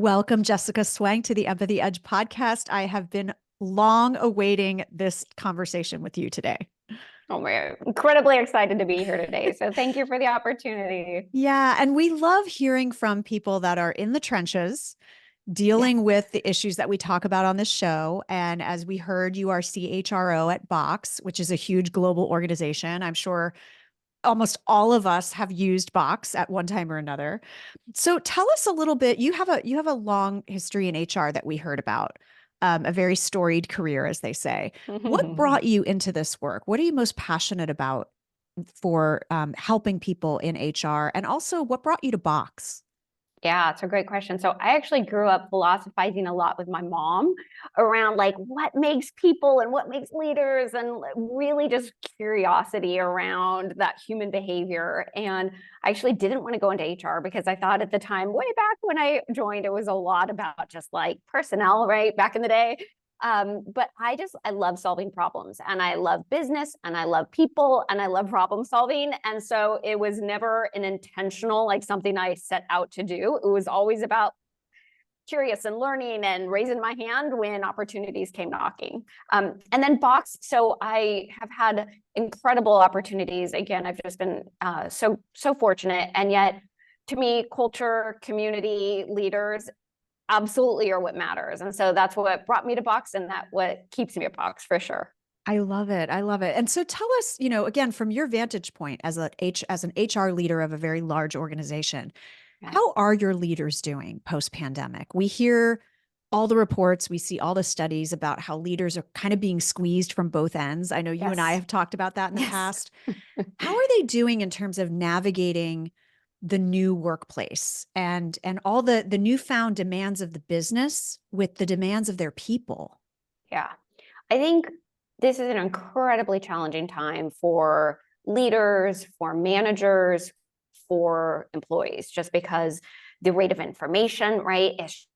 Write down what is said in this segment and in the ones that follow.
Welcome, Jessica Swank, to the Empathy Edge podcast. I have been long awaiting this conversation with you today. Oh, we're incredibly excited to be here today. So thank you for the opportunity. Yeah, and we love hearing from people that are in the trenches, dealing with the issues that we talk about on this show. And as we heard, you are CHRO at Box, which is a huge global organization. I'm sure almost all of us have used Box at one time or another. So tell us a little bit. You have a long history in HR that we heard about, a very storied career, as they say. What brought you into this work? What are you most passionate about for helping people in HR? And also, what brought you to Box? Yeah, it's a great question. So I actually grew up philosophizing a lot with my mom around like what makes people and what makes leaders and really just curiosity around that human behavior. And I actually didn't want to go into HR because I thought at the time, way back when I joined, it was a lot about just like personnel, right? Back in the day. But I love solving problems and I love business and I love people and I love problem solving. And so it was never an intentional, like something I set out to do. It was always about curious and learning and raising my hand when opportunities came knocking. And then Box, so I have had incredible opportunities. Again, I've just been so fortunate. And yet to me, culture, community, leaders, absolutely are what matters. And so that's what brought me to Box and that what keeps me at Box for sure. I love it. I love it. And so tell us, again, from your vantage point as an HR leader of a very large organization, Yes. how are your leaders doing post-pandemic? We hear all the reports, we see all the studies about how leaders are kind of being squeezed from both ends. I know you and I have talked about that in the past. How are they doing in terms of navigating the new workplace and all the newfound demands of the business with the demands of their people? Yeah. I think this is an incredibly challenging time for leaders, for managers, for employees, just because the rate of information, right? It's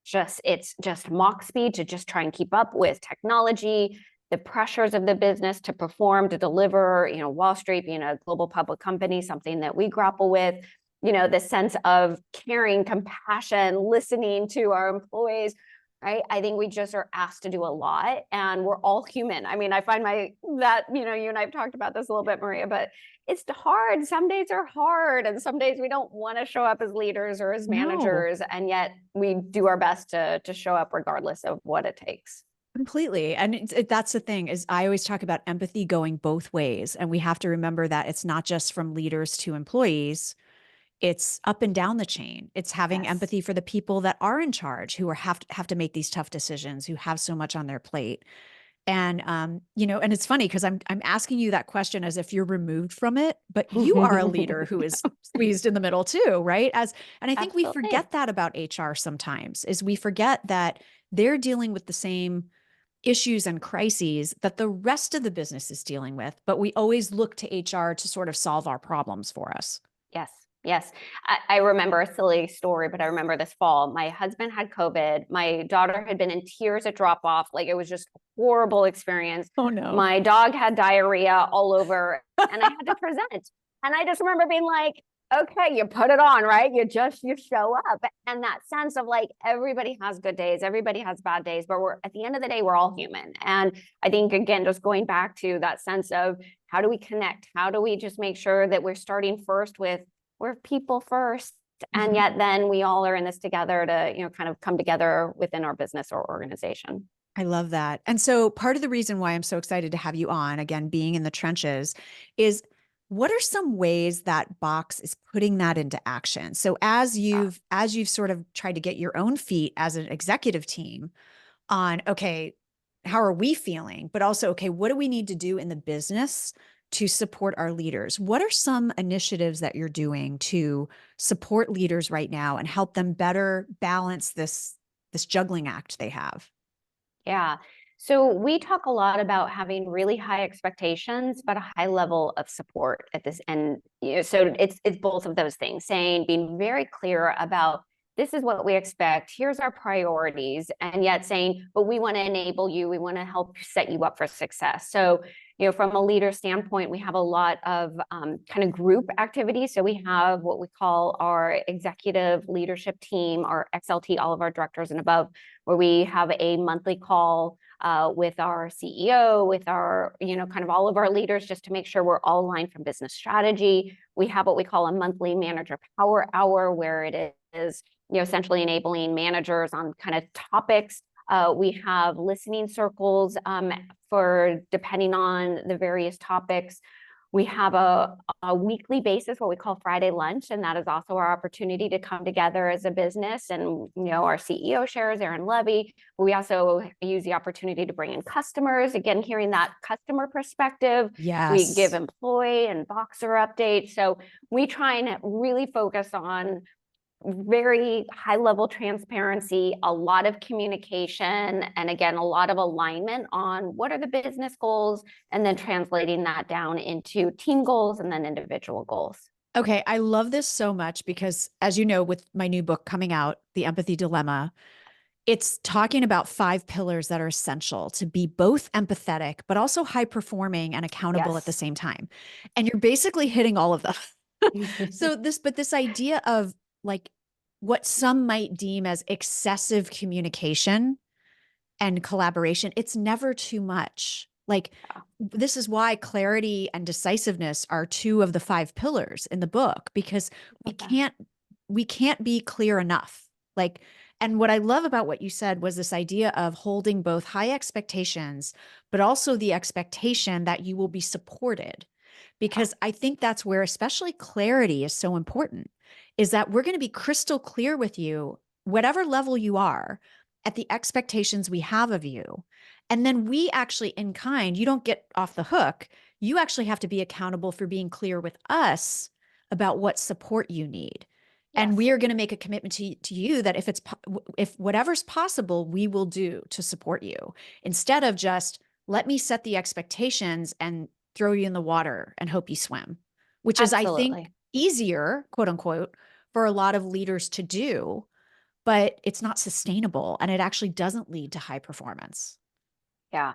just mock speed to just try and keep up with technology, the pressures of the business to perform, to deliver, Wall Street being a global public company, something that we grapple with, the sense of caring, compassion, listening to our employees, right? I think we just are asked to do a lot and we're all human. I mean, I find you and I've talked about this a little bit, Maria, but it's hard. Some days are hard and some days we don't want to show up as leaders or as managers. And yet we do our best to show up regardless of what it takes. Completely. And that's the thing is I always talk about empathy going both ways. And we have to remember that it's not just from leaders to employees. It's up and down the chain. It's having empathy for the people that are in charge who have to make these tough decisions, who have so much on their plate. And and it's funny because I'm asking you that question as if you're removed from it, but you are a leader who is squeezed in the middle too, right? And I think we forget that about HR sometimes, is we forget that they're dealing with the same issues and crises that the rest of the business is dealing with, but we always look to HR to sort of solve our problems for us. Yes. Yes. I remember a silly story, but I remember this fall, my husband had COVID. My daughter had been in tears at drop off. Like it was just a horrible experience. Oh no. My dog had diarrhea all over and I had to present. And I just remember being like, okay, you put it on, right? You show up. And that sense of like, everybody has good days, everybody has bad days, but at the end of the day, we're all human. And I think, again, just going back to that sense of how do we connect? How do we just make sure that we're starting first with we're people first. And yet then we all are in this together to, kind of come together within our business or organization. I love that. And so part of the reason why I'm so excited to have you on, again, being in the trenches, is what are some ways that Box is putting that into action? So as you've sort of tried to get your own feet as an executive team on, okay, how are we feeling? But also, okay, what do we need to do in the business to support our leaders? What are some initiatives that you're doing to support leaders right now and help them better balance this juggling act they have? Yeah. So we talk a lot about having really high expectations, but a high level of support at this end. So it's both of those things, being very clear about this is what we expect. Here's our priorities. And yet saying, but we want to enable you. We want to help set you up for success. So From a leader standpoint, we have a lot of kind of group activities. So we have what we call our executive leadership team, our XLT, all of our directors and above, where we have a monthly call with our CEO, with our, kind of all of our leaders, just to make sure we're all aligned from business strategy. We have what we call a monthly manager power hour, where it is, essentially enabling managers on kind of topics. We have listening circles for depending on the various topics. We have a weekly basis, what we call Friday lunch, and that is also our opportunity to come together as a business. And, our CEO shares, Aaron Levy. We also use the opportunity to bring in customers, again, hearing that customer perspective. We give Yes. employee and Boxer updates. So we try and really focus on very high level transparency, a lot of communication, and again, a lot of alignment on what are the business goals, and then translating that down into team goals and then individual goals. Okay, I love this so much because, as you know, with my new book coming out, The Empathy Dilemma, it's talking about 5 pillars that are essential to be both empathetic, but also high performing and accountable at the Yes. same time. And you're basically hitting all of them. But this idea of like what some might deem as excessive communication and collaboration, it's never too much. Like, this is why clarity and decisiveness are 2 of the 5 pillars in the book, because we can't be clear enough. Like, and what I love about what you said was this idea of holding both high expectations, but also the expectation that you will be supported. Because I think that's where especially clarity is so important, is that we're going to be crystal clear with you, whatever level you are, at the expectations we have of you. And then we actually, in kind, you don't get off the hook. You actually have to be accountable for being clear with us about what support you need. And we are going to make a commitment to you that if whatever's possible, we will do to support you, instead of just let me set the expectations and throw you in the water and hope you swim, which is, I think, easier, quote unquote, for a lot of leaders to do, but it's not sustainable and it actually doesn't lead to high performance. Yeah.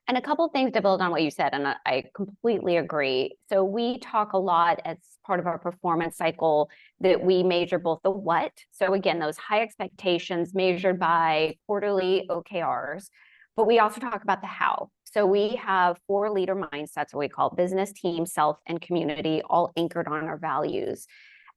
And a couple of things to build on what you said, and I completely agree. So we talk a lot as part of our performance cycle that we measure both the what. So again, those high expectations measured by quarterly OKRs, but we also talk about the how. So we have 4 leader mindsets, what we call business, team, self, and community, all anchored on our values.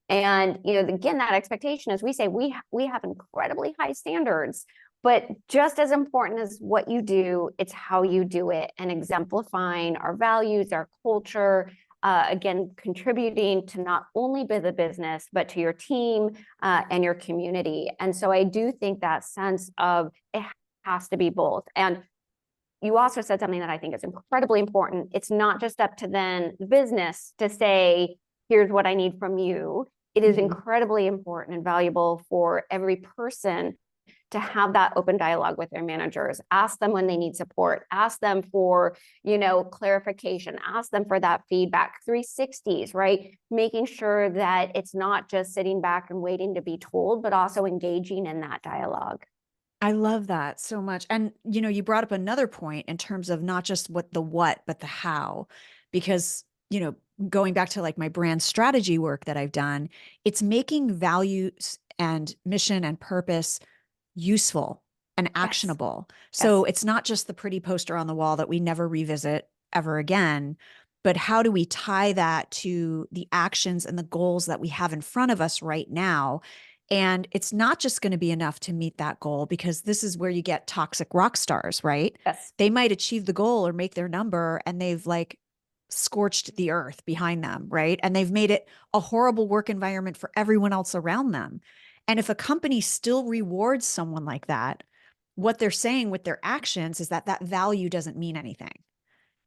And, again, that expectation, as we say, we have incredibly high standards, but just as important as what you do, it's how you do it, and exemplifying our values, our culture, again, contributing to not only the business, but to your team and your community. And so I do think that sense of it has to be both. And you also said something that I think is incredibly important. It's not just up to then the business to say, here's what I need from you. It is incredibly important and valuable for every person to have that open dialogue with their managers. Ask them when they need support. Ask them for, clarification. Ask them for that feedback. 360s, right? Making sure that it's not just sitting back and waiting to be told, but also engaging in that dialogue. I love that so much. And, you brought up another point in terms of not just what, but the how, because, going back to like my brand strategy work that I've done, it's making values and mission and purpose useful and actionable. So it's not just the pretty poster on the wall that we never revisit ever again, but how do we tie that to the actions and the goals that we have in front of us right now? And it's not just going to be enough to meet that goal, because this is where you get toxic rock stars, right? Yes. They might achieve the goal or make their number, and they've like scorched the earth behind them, right? And they've made it a horrible work environment for everyone else around them. And if a company still rewards someone like that, what they're saying with their actions is that that value doesn't mean anything.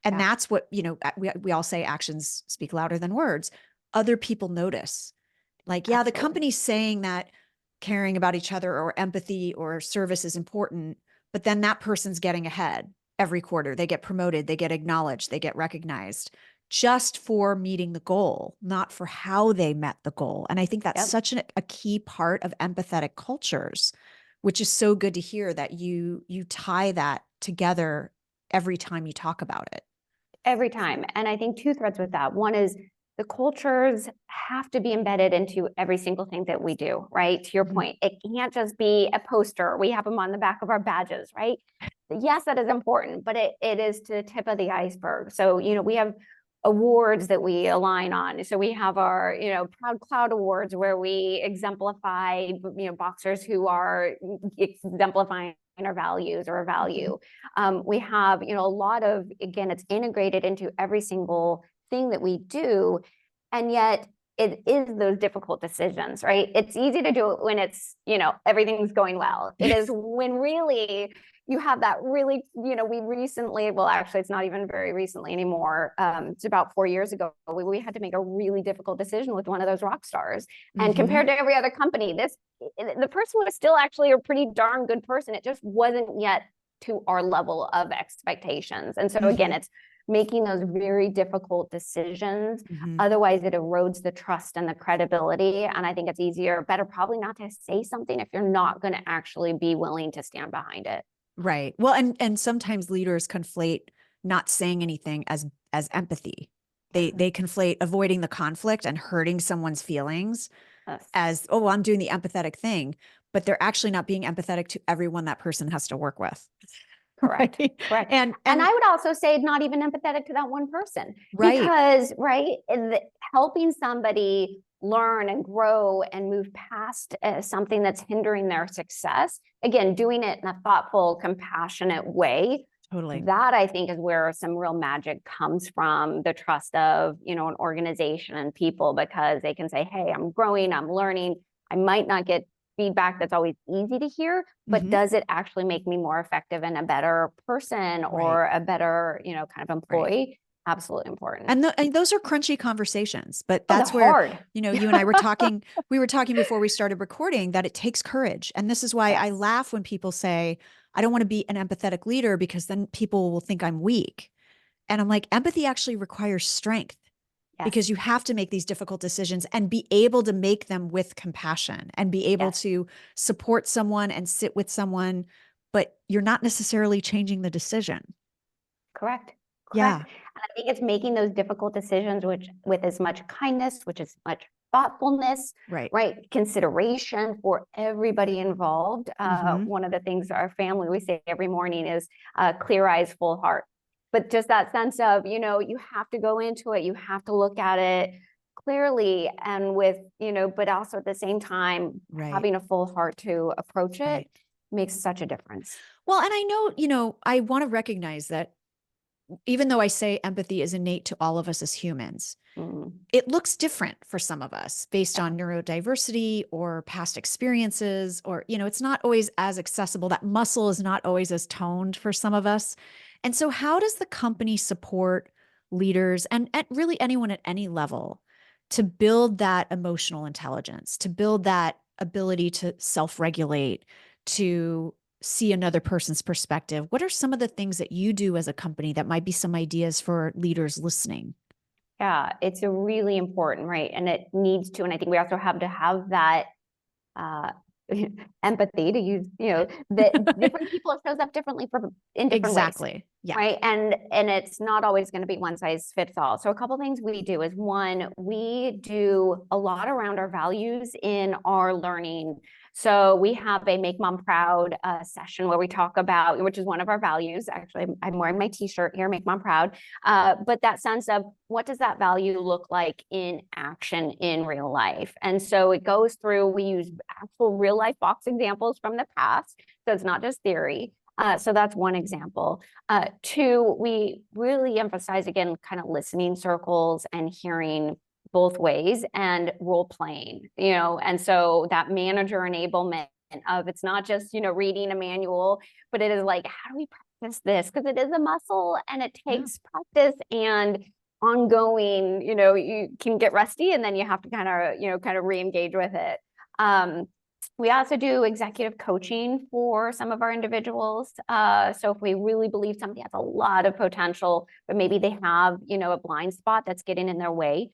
And that's what, we all say actions speak louder than words. Other people notice. Like, yeah, the company's saying that caring about each other or empathy or service is important, but then that person's getting ahead every quarter. They get promoted, they get acknowledged, they get recognized just for meeting the goal, not for how they met the goal. And I think that's such a key part of empathetic cultures, which is so good to hear that you tie that together every time you talk about it. Every time. And I think two threads with that. One is the cultures have to be embedded into every single thing that we do, right? To your point, it can't just be a poster. We have them on the back of our badges, right? Yes, that is important, but it is to the tip of the iceberg. So, we have awards that we align on. So we have our, Proud Cloud Awards where we exemplify, boxers who are exemplifying our values or a value. We have, a lot of, again, it's integrated into every single thing that we do. And yet it is those difficult decisions, right? It's easy to do it when it's, everything's going well. It is when really you have that really, we recently, well, actually, it's not even very recently anymore. It's about 4 years ago, we had to make a really difficult decision with one of those rock stars. And compared to every other company, the person was still actually a pretty darn good person. It just wasn't yet to our level of expectations. And so again, it's making those very difficult decisions. Otherwise, it erodes the trust and the credibility. And I think it's better probably not to say something if you're not going to actually be willing to stand behind it. Right. Well, and sometimes leaders conflate not saying anything as empathy. They conflate avoiding the conflict and hurting someone's feelings as, oh, I'm doing the empathetic thing, but they're actually not being empathetic to everyone that person has to work with. Correct. Right? Correct. And I would also say not even empathetic to that one person. Right. Because, helping somebody learn and grow and move past something that's hindering their success, again, doing it in a thoughtful, compassionate way. Totally. That I think is where some real magic comes from, the trust of, an organization and people, because they can say, hey, I'm growing, I'm learning. I might not get feedback that's always easy to hear, but does it actually make me more effective and a better person or a better, kind of employee? Absolutely important. And those are crunchy conversations, but that's where, hard. You and I were talking, we were talking before we started recording that it takes courage. And this is why I laugh when people say, I don't want to be an empathetic leader because then people will think I'm weak. And I'm like, empathy actually requires strength. Because you have to make these difficult decisions and be able to make them with compassion and be able to support someone and sit with someone, but you're not necessarily changing the decision. Correct. Yeah. And I think it's making those difficult decisions with as much kindness, which is much thoughtfulness, right? Consideration for everybody involved. One of the things our family, we say every morning is clear eyes, full heart. But just that sense of, you have to go into it, you have to look at it clearly and with, but also at the same time, having a full heart to approach it makes such a difference. Well, and I know, I want to recognize that even though I say empathy is innate to all of us as humans, it looks different for some of us based on neurodiversity or past experiences, or, it's not always as accessible. That muscle is not always as toned for some of us. And so how does the company support leaders and really anyone at any level to build that emotional intelligence, to build that ability to self-regulate, to see another person's perspective? What are some of the things that you do as a company that might be some ideas for leaders listening? Yeah, it's a really important, right? And it needs to, and I think we also have to have that empathy to use, that different people shows up differently in different ways. Yeah. Right. And it's not always going to be one size fits all. So a couple of things we do is, one, we do a lot around our values in our learning. So we have a Make Mom Proud session where we talk about, which is one of our values. Actually, I'm wearing my t-shirt here, Make Mom Proud. But that sense of what does that value look like in action in real life? And so it goes through, we use actual real life box examples from the past. So it's not just theory. So that's one example. Two, we really emphasize, again, kind of listening circles and hearing both ways and role playing, and so that manager enablement of, it's not just, reading a manual, but it is like, how do we practice this? Because it is a muscle and it takes practice and ongoing, you can get rusty and then you have to kind of re-engage with it. We also do executive coaching for some of our individuals. So if we really believe somebody has a lot of potential, but maybe they have, a blind spot that's getting in their way,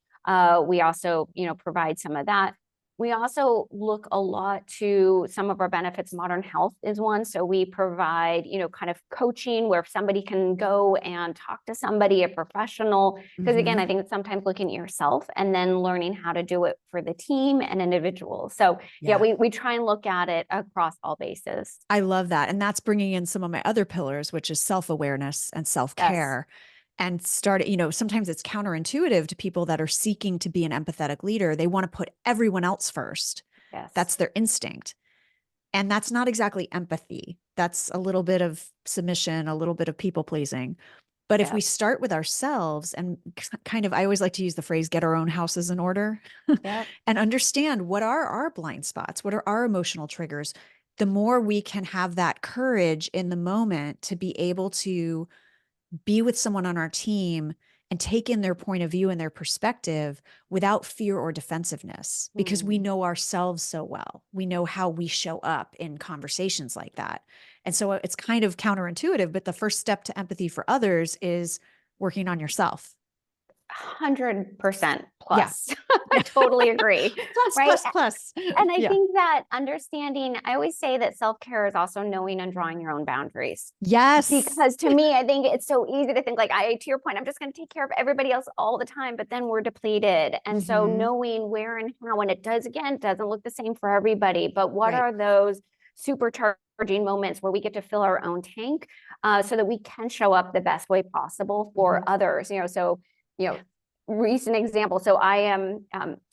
we also, provide some of that. We also look a lot to some of our benefits. Modern Health is one. So we provide, kind of coaching where somebody can go and talk to somebody, a professional. Because again, I think it's sometimes looking at yourself and then learning how to do it for the team and individuals. So yeah, we try and look at it across all bases. I love that. And that's bringing in some of my other pillars, which is self-awareness and Yes. self-care. And sometimes it's counterintuitive to people that are seeking to be an empathetic leader. They want to put everyone else first. Yes. That's their instinct. And that's not exactly empathy. That's a little bit of submission, a little bit of people pleasing. But if we Yes. start with ourselves and kind of, I always like to use the phrase, get our own houses in order Yep. and understand what are our blind spots, what are our emotional triggers, the more we can have that courage in the moment to be able to be with someone on our team and take in their point of view and their perspective without fear or defensiveness, because we Mm. know ourselves so well. We know how we show up in conversations like that. And so it's kind of counterintuitive, but the first step to empathy for others is working on yourself. 100% Yeah. plus. I totally agree. Plus, Right. plus, plus. And I Yeah. think that understanding, I always say that self-care is also knowing and drawing your own boundaries. Yes. Because to me, I think it's so easy to think like, to your point, I'm just going to take care of everybody else all the time, but then we're depleted. And so Mm-hmm. knowing where and how, and it doesn't look the same for everybody, but what Right. are those supercharging moments where we get to fill our own tank, so that we can show up the best way possible for Mm-hmm. others, you know, recent example. So I am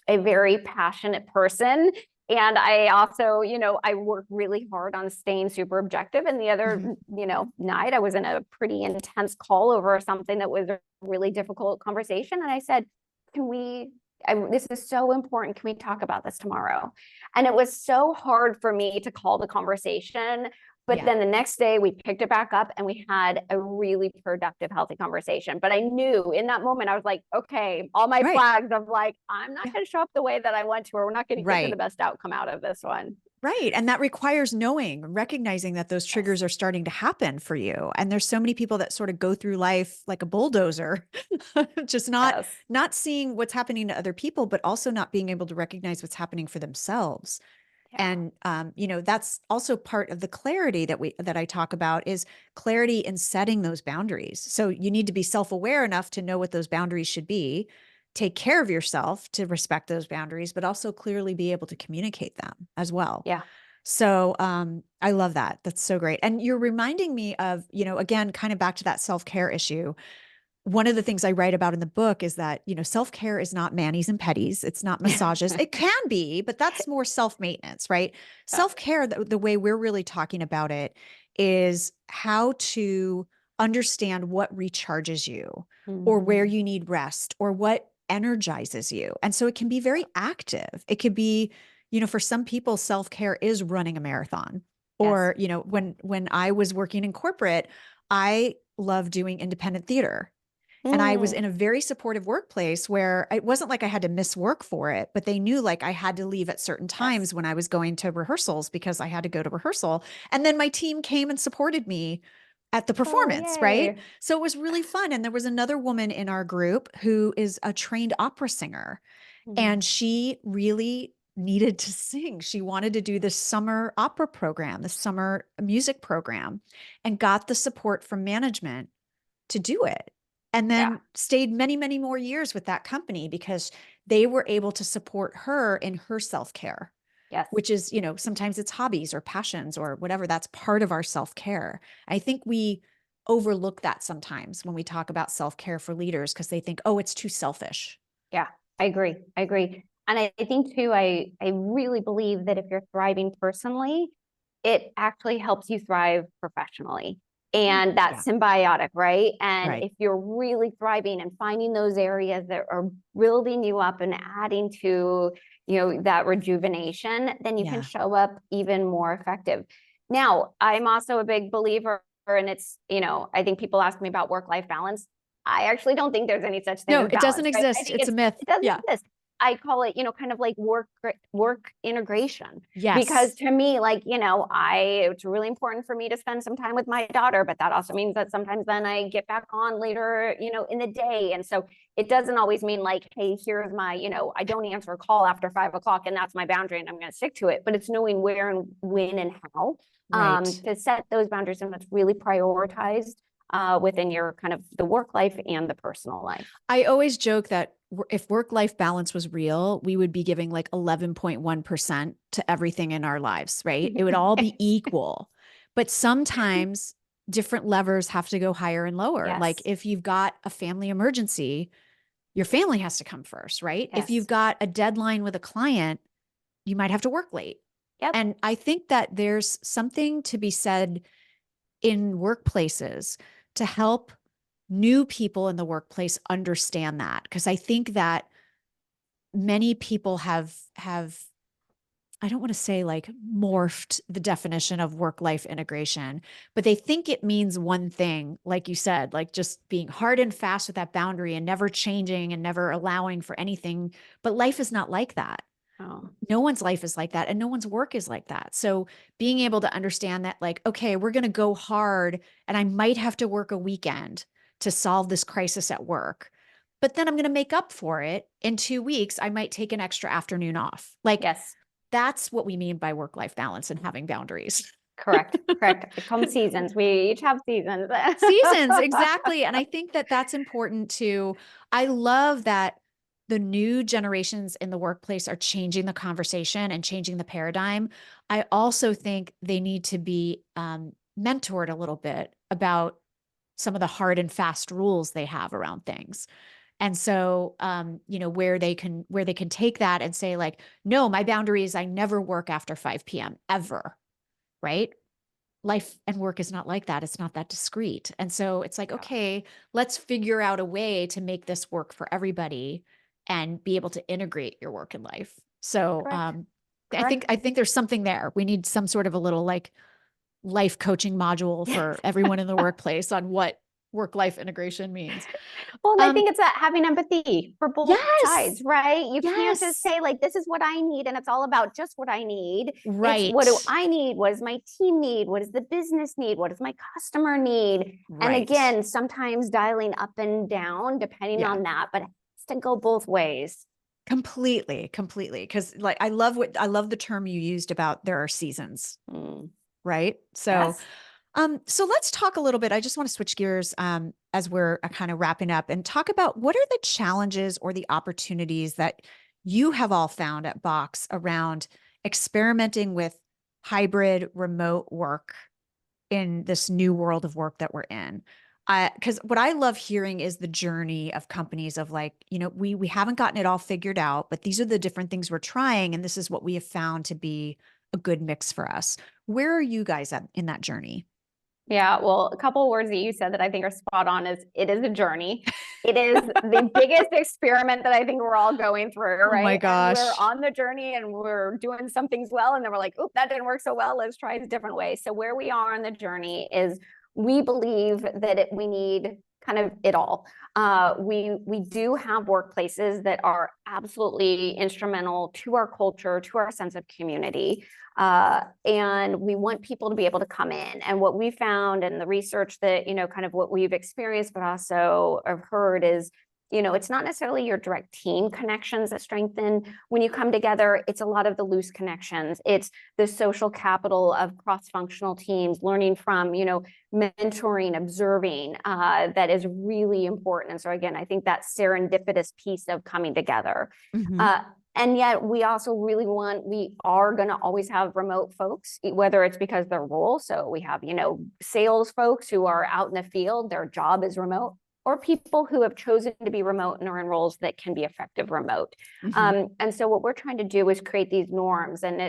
a very passionate person. And I also, I work really hard on staying super objective. And the other, Mm-hmm. night I was in a pretty intense call over something that was a really difficult conversation. And I said, this is so important. Can we talk about this tomorrow? And it was so hard for me to call the conversation. But Yeah. then the next day we picked it back up and we had a really productive, healthy conversation. But I knew in that moment, I was like, okay, all my Right. flags of like, I'm not Yeah. going to show up the way that I want to, or we're not going to get to the Right. best outcome out of this one. Right. And that requires knowing, recognizing that those Yes. triggers are starting to happen for you. And there's so many people that sort of go through life like a bulldozer, just Yes. not seeing what's happening to other people, but also not being able to recognize what's happening for themselves. Yeah. And that's also part of the clarity that I talk about, is clarity in setting those boundaries. So you need to be self-aware enough to know what those boundaries should be, take care of yourself to respect those boundaries, but also clearly be able to communicate them as well. Yeah. So I love that. That's so great. And you're reminding me of, again, kind of back to that self-care issue. One of the things I write about in the book is that, self-care is not manis and petties. It's not massages. It can be, but that's more self-maintenance, right? Yeah. Self-care, the way we're really talking about it, is how to understand what recharges you, or where Mhm. you need rest, or what energizes you. And so it can be very active. It could be, for some people, self-care is running a marathon. Yes. Or, when I was working in corporate, I love doing independent theater. And I was Mm. in a very supportive workplace where it wasn't like I had to miss work for it, but they knew like I had to leave at certain Yes. times when I was going to rehearsals because I had to go to rehearsal. And then my team came and supported me at the Oh, performance, right? yay. So it was really fun. And there was another woman in our group who is a trained opera singer, and Mm. she really needed to sing. She wanted to do this summer opera program, the summer music program, and got the support from management to do it. And Yeah. then stayed many, many more years with that company because they were able to support her in her self-care, Yes. which is, sometimes it's hobbies or passions or whatever. That's part of our self-care. I think we overlook that sometimes when we talk about self-care for leaders, because they think, oh, it's too selfish. Yeah, I agree. I agree. And I think too, I really believe that if you're thriving personally, it actually helps you thrive professionally. And Yeah. that's symbiotic, right? And Right. if you're really thriving and finding those areas that are building you up and adding to, that rejuvenation, then you can Yeah. show up even more effective. Now, I'm also a big believer, and it's, I think people ask me about work-life balance. I actually don't think there's any such thing No, as it doesn't balance, right? I exist. think It's a myth. it doesn't Yeah. exist. I call it, kind of like work integration. Because Yes. to me, like, it's really important for me to spend some time with my daughter, but that also means that sometimes then I get back on later, in the day. And so it doesn't always mean like, hey, here's my, I don't answer a call after 5 o'clock and that's my boundary and I'm going to stick to it. But it's knowing where and when and how Right. to set those boundaries, and that's really prioritized within your kind of the work life and the personal life. I always joke that if work-life balance was real, we would be giving like 11.1% to everything in our lives, right? It would all be equal. But sometimes different levers have to go higher and lower. Like Yes. if you've got a family emergency, your family has to come first, right? If you've Yes. got a deadline with a client, you might have to work late. Yep. And I think that there's something to be said in workplaces to help new people in the workplace understand that. Because I think that many people have I don't want to say like morphed the definition of work-life integration, but they think it means one thing, like you said, like just being hard and fast with that boundary and never changing and never allowing for anything. But life is not like that. Oh, No one's life is like that and no one's work is like that. So being able to understand that, like, okay, we're going to go hard and I might have to work a weekend to solve this crisis at work, but then I'm going to make up for it in 2 weeks. I might take an extra afternoon off. Like, yes. that's what we mean by work-life balance and having boundaries. Correct. Correct. It comes seasons. We each have seasons. Seasons, exactly. And I think that that's important too. I love that the new generations in the workplace are changing the conversation and changing the paradigm. I also think they need to be mentored a little bit about some of the hard and fast rules they have around things. And so, where they can take that and say like, no, my boundary is I never work after 5 p.m. ever, right? Life and work is not like that. It's not that discrete. And so it's like, Yeah. okay, let's figure out a way to make this work for everybody and be able to integrate your work and life. So Correct. I think Correct. I think there's something there. We need some sort of a little like life coaching module for Yes. everyone in the workplace on what work-life integration means. Well, and I Um, think it's that having empathy for both yes, sides, right? You can't just yes, say like, this is what I need, and it's all about just what I need. It's what do right, I need? What does my team need? What does the business need? What does my customer need? And right. again, sometimes dialing up and down depending Yeah. on that, but it has to go both ways. Completely, completely. Because like I love the term you used about there are seasons, Mm. right? So Yes. so let's talk a little bit. I just want to switch gears as we're kind of wrapping up and talk about what are the challenges or the opportunities that you have all found at Box around experimenting with hybrid remote work in this new world of work that we're in. Because what I love hearing is the journey of companies of like, we haven't gotten it all figured out, but these are the different things we're trying, and this is what we have found to be a good mix for us. Where are you guys at in that journey? Yeah, well, a couple of words that you said that I think are spot on is it is a journey. It is the biggest experiment that I think we're all going through, Oh my right? And we're gosh. on the journey and we're doing some things well, and then we're like, oop, that didn't work so well. Let's try it a different way. So where we are on the journey is we believe that we need kind of it all. We do have workplaces that are absolutely instrumental to our culture, to our sense of community. And we want people to be able to come in. And what we found and the research that, kind of what we've experienced, but also have heard is, it's not necessarily your direct team connections that strengthen when you come together. It's a lot of the loose connections. It's the social capital of cross-functional teams, learning from, mentoring, observing, that is really important. And so again, I think that serendipitous piece of coming together. Mhm. Uh, and yet we also really we are going to always have remote folks, whether it's because their role. So we have, sales folks who are out in the field, their job is remote, or people who have chosen to be remote and are in roles that can be effective remote. Mhm. And so what we're trying to do is create these norms. And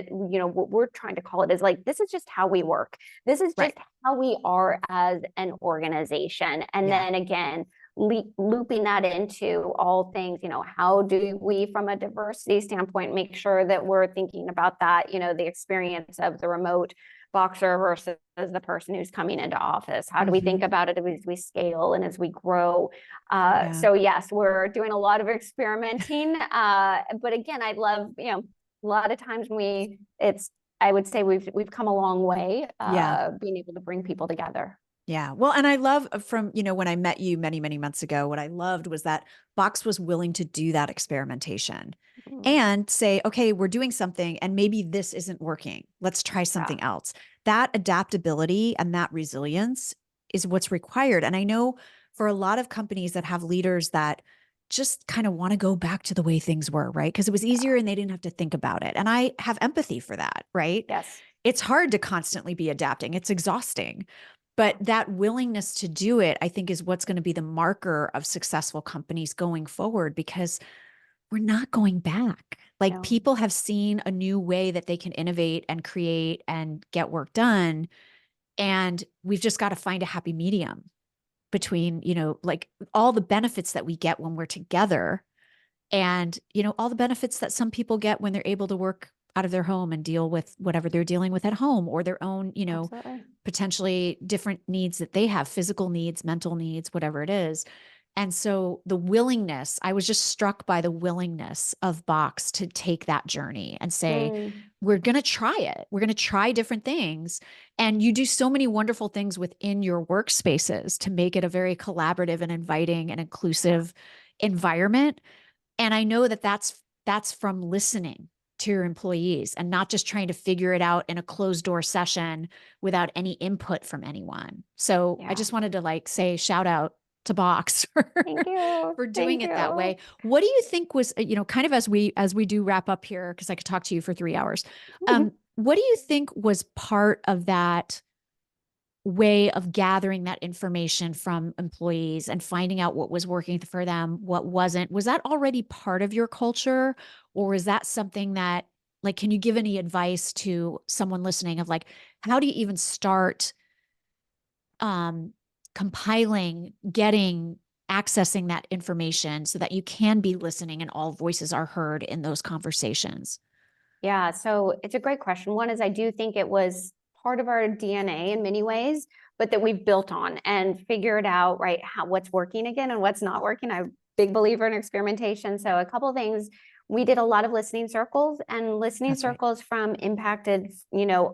what we're trying to call it is like, this is just how we work. This is just Right. how we are as an organization. And Yeah. then again, looping that into all things, how do we, from a diversity standpoint, make sure that we're thinking about that, the experience of the remote Boxer versus the person who's coming into office? How do we think Mhm. about it as we scale and as we grow? Yeah. So yes, we're doing a lot of experimenting. But again, I love, a lot of times I would say we've come a long way, Yeah. being able to bring people together. Yeah. Well, and I love from, when I met you many, many months ago, what I loved was that Box was willing to do that experimentation Mm, and say, okay, we're doing something and maybe this isn't working. Let's try yeah. something else. That adaptability and that resilience is what's required. And I know for a lot of companies that have leaders that just kind of want to go back to the way things were, right? Because it was easier and they didn't have to think about it. And I have empathy for that, right? Yes. It's hard to constantly be adapting. It's exhausting. But that willingness to do it, I think, is what's going to be the marker of successful companies going forward because we're not going back. Like No. people have seen a new way that they can innovate and create and get work done. And we've just got to find a happy medium between, like all the benefits that we get when we're together and, all the benefits that some people get when they're able to work out of their home and deal with whatever they're dealing with at home or their own, Absolutely. potentially different needs that they have, physical needs, mental needs, whatever it is. And so the willingness, I was just struck by the willingness of Box to take that journey and say, Mm, we're going to try it. We're going to try different things. And you do so many wonderful things within your workspaces to make it a very collaborative and inviting and inclusive environment. And I know that that's from listening to your employees and not just trying to figure it out in a closed door session without any input from anyone. So I yeah. just wanted to like say shout out to Box Thank you. for doing Thank it that you. way. What do you think was, kind of as we do wrap up here, because I could talk to you for 3 hours. What do you think was part of that way of gathering that information from employees and finding out what was working for them, what wasn't? Was that already part of your culture? Or is that something that, like, can you give any advice to someone listening of like, how do you even start um, compiling, getting, accessing that information so that you can be listening and all voices are heard in those conversations? Yeah, so it's a great question. One is I do think it was part of our DNA in many ways, but that we've built on and figured out, right, what's working again and what's not working. I'm a big believer in experimentation. So a couple of things, we did a lot of listening circles and listening That's right. circles from impacted,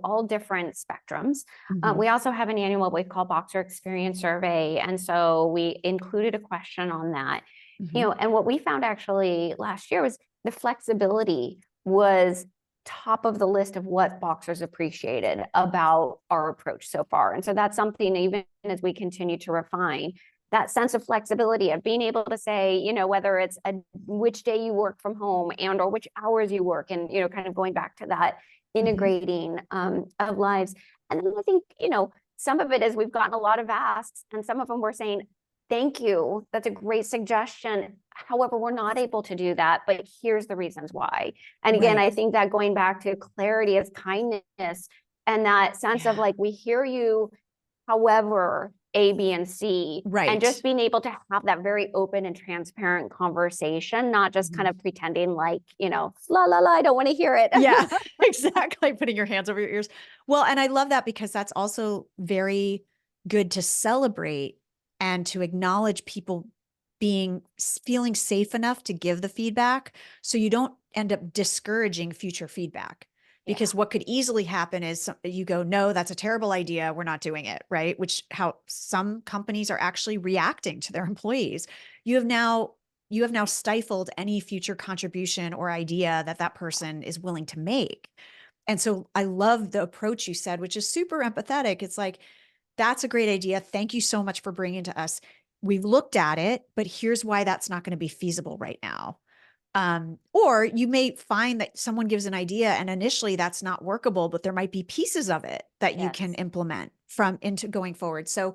all different spectrums. Mhm. We also have an annual what we call Boxer Experience Survey. And so we included a question on that. Mhm. And what we found actually last year was the flexibility was top of the list of what Boxers appreciated about our approach so far. And so that's something, even as we continue to refine, that sense of flexibility of being able to say, whether it's which day you work from home and or which hours you work, and kind of going back to that Mhm. integrating of lives. And then I think, some of it is we've gotten a lot of asks, and some of them we're saying, thank you, that's a great suggestion. However, we're not able to do that, but here's the reasons why. And again, Right. I think that going back to clarity is kindness and that sense of Yeah. like, we hear you, however, A, B, and C, and Right. just being able to have that very open and transparent conversation, not just kind Mhm. of pretending like, la, la, la, I don't want to hear it. Yeah, exactly. Putting your hands over your ears. Well, and I love that because that's also very good to celebrate and to acknowledge people feeling safe enough to give the feedback so you don't end up discouraging future feedback. Yeah, Because what could easily happen is you go, no, that's a terrible idea. We're not doing it. Right. Which how some companies are actually reacting to their employees. You have now you have now stifled any future contribution or idea that that person is willing to make. And so I love the approach you said, which is super empathetic. It's like, that's a great idea. Thank you so much for bringing it to us. We've looked at it, but here's why that's not going to be feasible right now. Or you may find that someone gives an idea and initially that's not workable, but there might be pieces of it that you can yes, implement from into going forward. So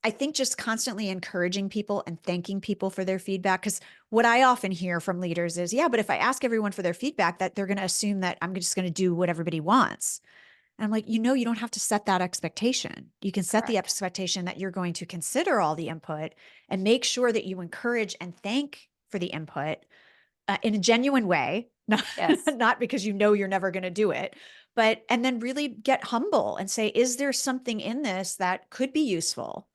I think just constantly encouraging people and thanking people for their feedback. Because what I often hear from leaders is, yeah, but if I ask everyone for their feedback, that they're going to assume that I'm just going to do what everybody wants. And I'm like, you don't have to set that expectation. You can set the correct. expectation that you're going to consider all the input and make sure that you encourage and thank for the input, in a genuine way, not, Yes. not because you know you're never going to do it, but, and then really get humble and say, is there something in this that could be useful?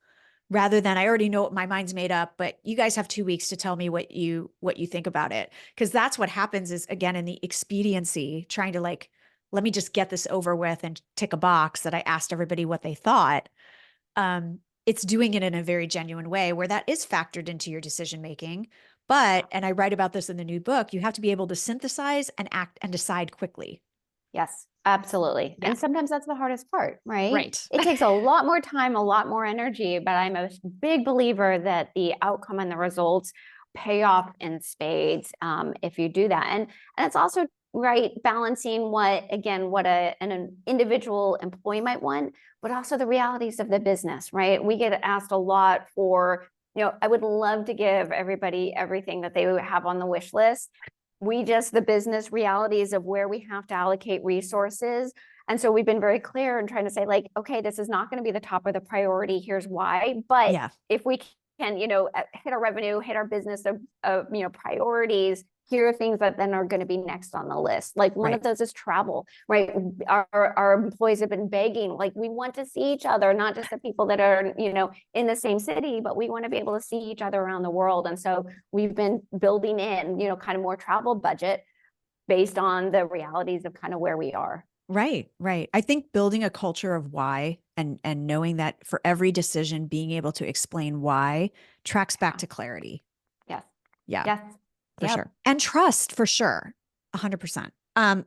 Rather than I already know what my mind's made up, but you guys have 2 weeks to tell me what you think about it. Cause that's what happens is, again, in the expediency, trying to like, let me just get this over with and tick a box that I asked everybody what they thought. It's doing it in a very genuine way where that is factored into your decision making. But, and I write about this in the new book, you have to be able to synthesize and act and decide quickly. Yes, absolutely. Yeah. And sometimes that's the hardest part, right? Right. It takes a lot more time, a lot more energy, but I'm a big believer that the outcome and the results pay off in spades if you do that. And it's also right balancing what again what an individual employee might want, but also the realities of the business, right? We get asked a lot for, I would love to give everybody everything that they have on the wish list. The business realities of where we have to allocate resources. And so we've been very clear in trying to say like, okay, this is not going to be the top of the priority. Here's why. But Yeah. if we can, hit our revenue, hit our business priorities, here are things that then are going to be next on the list. Like one of those is travel, right? Our employees have been begging, like we want to see each other, not just the people that are, in the same city, but we want to be able to see each other around the world. And so we've been building in, kind of more travel budget based on the realities of kind of where we are. Right, right. I think building a culture of why and knowing that for every decision, being able to explain why tracks back to clarity. Yes. Yeah. Yes. For sure. And trust for sure. 100%.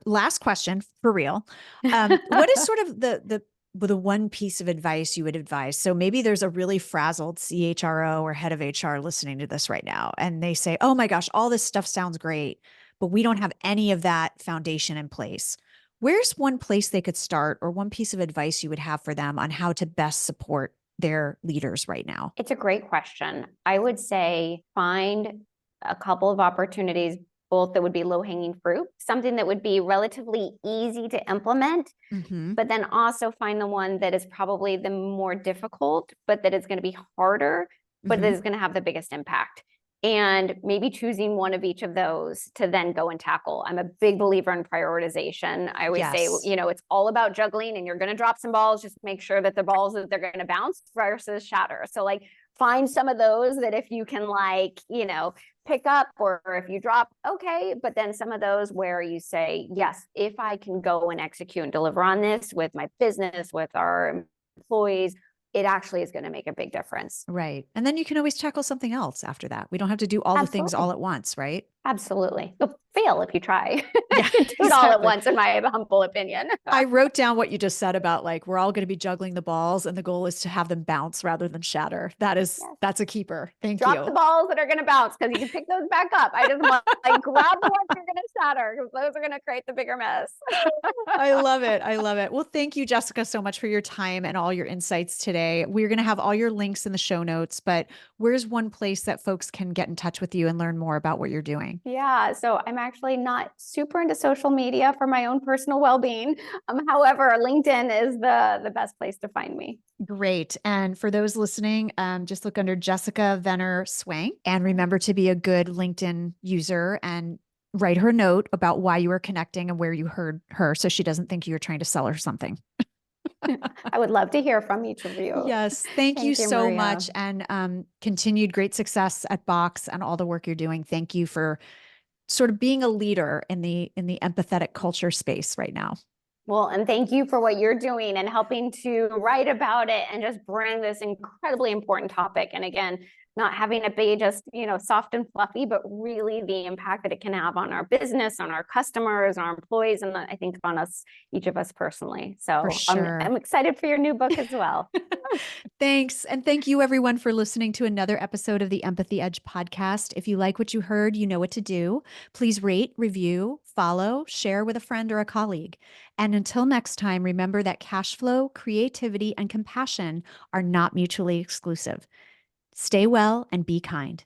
Last question for real. What is sort of the one piece of advice you would advise? So maybe there's a really frazzled CHRO or head of HR listening to this right now, and they say, oh my gosh, all this stuff sounds great, but we don't have any of that foundation in place. Where's one place they could start, or one piece of advice you would have for them on how to best support their leaders right now? It's a great question. I would say find a couple of opportunities, both that would be low-hanging fruit, something that would be relatively easy to implement, but then also find the one that is probably the more difficult, but that is going to be harder, but that is going to have the biggest impact. And maybe choosing one of each of those to then go and tackle. I'm a big believer in prioritization. I always say, it's all about juggling, and you're going to drop some balls. Just make sure that the balls that they're going to bounce versus shatter. So like find some of those that if you can pick up, or if you drop, okay. But then some of those where you say, yes, if I can go and execute and deliver on this with my business, with our employees, it actually is going to make a big difference. Right. And then you can always tackle something else after that. We don't have to do all the things all at once, right? Absolutely. You'll fail if you try. Yeah, do it all at once, in my humble opinion. I wrote down what you just said about like, we're all going to be juggling the balls, and the goal is to have them bounce rather than shatter. That's a keeper. Thank you. Drop the balls that are going to bounce, because you can pick those back up. I just want grab the ones you're going to shatter, because those are going to create the bigger mess. I love it. I love it. Well, thank you, Jessica, so much for your time and all your insights today. We're going to have all your links in the show notes, but where's one place that folks can get in touch with you and learn more about what you're doing? Yeah, so I'm actually not super into social media for my own personal well-being. However, LinkedIn is the best place to find me. Great. And for those listening, just look under Jessica Swank, and remember to be a good LinkedIn user and write her a note about why you were connecting and where you heard her, so she doesn't think you're trying to sell her something. I would love to hear from each of you. Yes. Thank you so Maria. much. And continued great success at Box and all the work you're doing. Thank you for sort of being a leader in the empathetic culture space right now. Well, and thank you for what you're doing and helping to write about it and just bring this incredibly important topic. And again, not having it be just, soft and fluffy, but really the impact that it can have on our business, on our customers, our employees, and I think on us, each of us personally. So sure. I'm excited for your new book as well. Thanks. And thank you everyone for listening to another episode of the Empathy Edge podcast. If you like what you heard, you know what to do. Please rate, review, follow, share with a friend or a colleague. And until next time, remember that cash flow, creativity, and compassion are not mutually exclusive. Stay well and be kind.